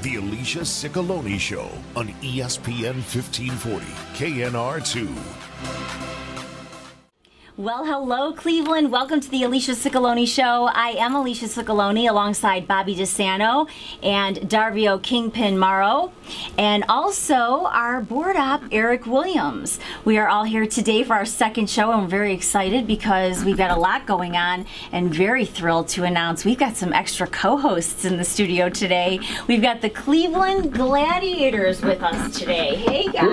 The Alicia Scicolone Show on ESPN 1540, KNR2. Well, hello, Cleveland. Welcome to the Alicia Scicolone Show. I am Alicia Scicolone alongside Bobby DeSanto and Darvio Kingpin Morrow, and also our board op, Eric Williams. We are all here today for our second show, and we're very excited because we've got a lot going on, and very thrilled to announce we've got some extra co-hosts in the studio today. We've got the Cleveland Gladiators with us today. Hey, guys.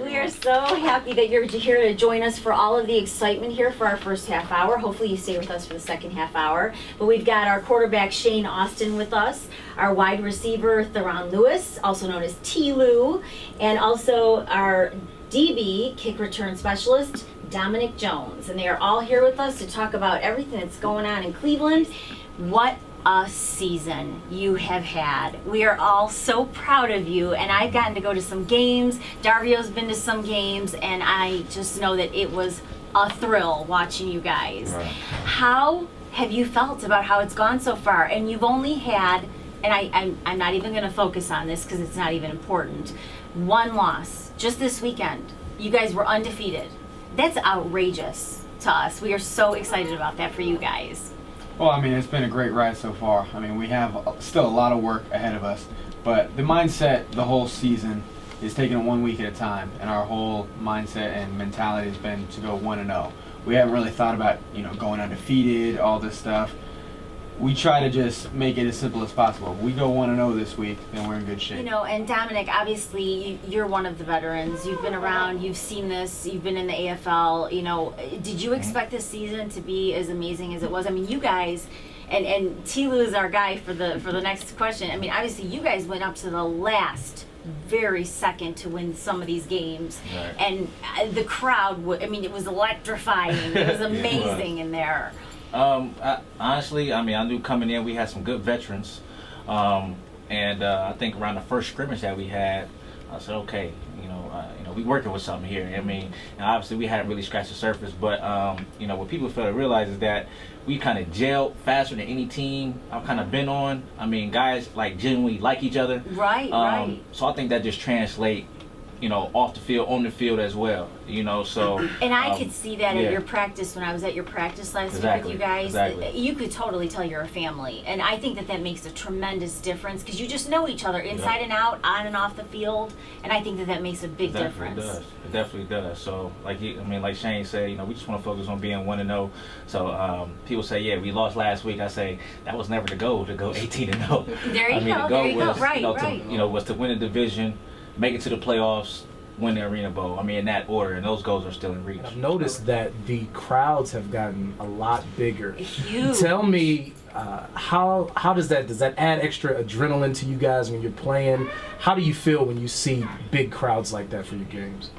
We are so happy that you're here to join us for all of the excitement here for our first half hour. Hopefully you stay with us for the second half hour. But we've got our quarterback Shane Austin with us, our wide receiver Theron Lewis, also known as T-Lou, and also our DB, kick return specialist, Dominic Jones. And they are all here with us to talk about everything that's going on in Cleveland. What a season you have had. We are all so proud of you, and I've gotten to go to some games. Darvio's been to some games, and I just know that it was a thrill watching you guys. Right. How have you felt about how it's gone so far? And you've only had, and I'm not even going to focus on this because it's not even important, one loss just this weekend. You guys were undefeated. That's outrageous to us. We are so excited about that for you guys. Well, I mean, it's been a great ride so far. I mean, we have still a lot of work ahead of us, but the mindset the whole season is taking it 1 week at a time, and our whole mindset and mentality has been to go 1-0. We haven't really thought about, going undefeated, all this stuff. We try to just make it as simple as possible. If we go 1-0 this week, then we're in good shape. And Dominic, obviously, you're one of the veterans. You've been around, you've seen this, you've been in the AFL. Did you expect this season to be as amazing as it was? I mean, you guys, and T-Lou is our guy for the next question. I mean, obviously, you guys went up to the last very second to win some of these games. Right. And the crowd, it was electrifying. It was amazing in there. Honestly, I knew coming in we had some good veterans, and I think around the first scrimmage that we had, I said, okay, we working with something here. And obviously we hadn't really scratched the surface, but what people fail to realize is that we kind of gelled faster than any team I've kind of been on. Guys genuinely like each other. Right, right. So I think that just translate, off the field, on the field as well, so. And I could see that at your practice when I was at your practice last week with you guys. Exactly. You could totally tell you're a family. And I think that makes a tremendous difference because you just know each other inside and out, on and off the field. And I think that makes a big difference. It definitely does. So, like Shane said, we just want to focus on being 1-0. So, people say, we lost last week. I say, that was never the goal, to go 18-0. There you go. The goal was, right. Was to win the division, make it to the playoffs, win the Arena Bowl. In that order, and those goals are still in reach. I've noticed that the crowds have gotten a lot bigger. Huge. Tell me, how does that add extra adrenaline to you guys when you're playing? How do you feel when you see big crowds like that for your games?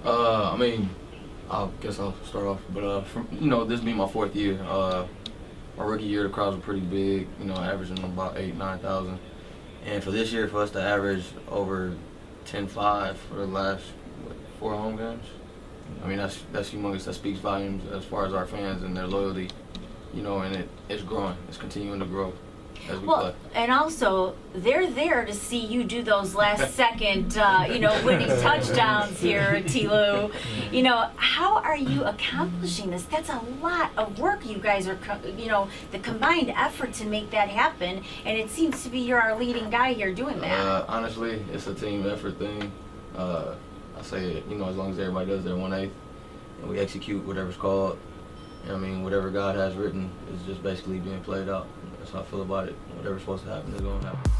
I guess I'll start off. But this being my fourth year, my rookie year the crowds were pretty big. Averaging about 8,000-9,000, and for this year for us to average over 10-5 for the last 4 home games. That's humongous. That speaks volumes as far as our fans and their loyalty. And it's growing. It's continuing to grow as we play. And also, they're there to see you do those last second, winning touchdowns here, T-Lou. How are you accomplishing this? That's a lot of work you guys are, the combined effort to make that happen. And it seems to be you're our leading guy here doing that. Honestly, it's a team effort thing. I say, as long as everybody does their 1/8 and we execute whatever's called, whatever God has written is just basically being played out. That's how I feel about it. Whatever's supposed to happen is going to happen.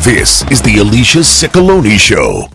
This is the Alicia Scicolone Show.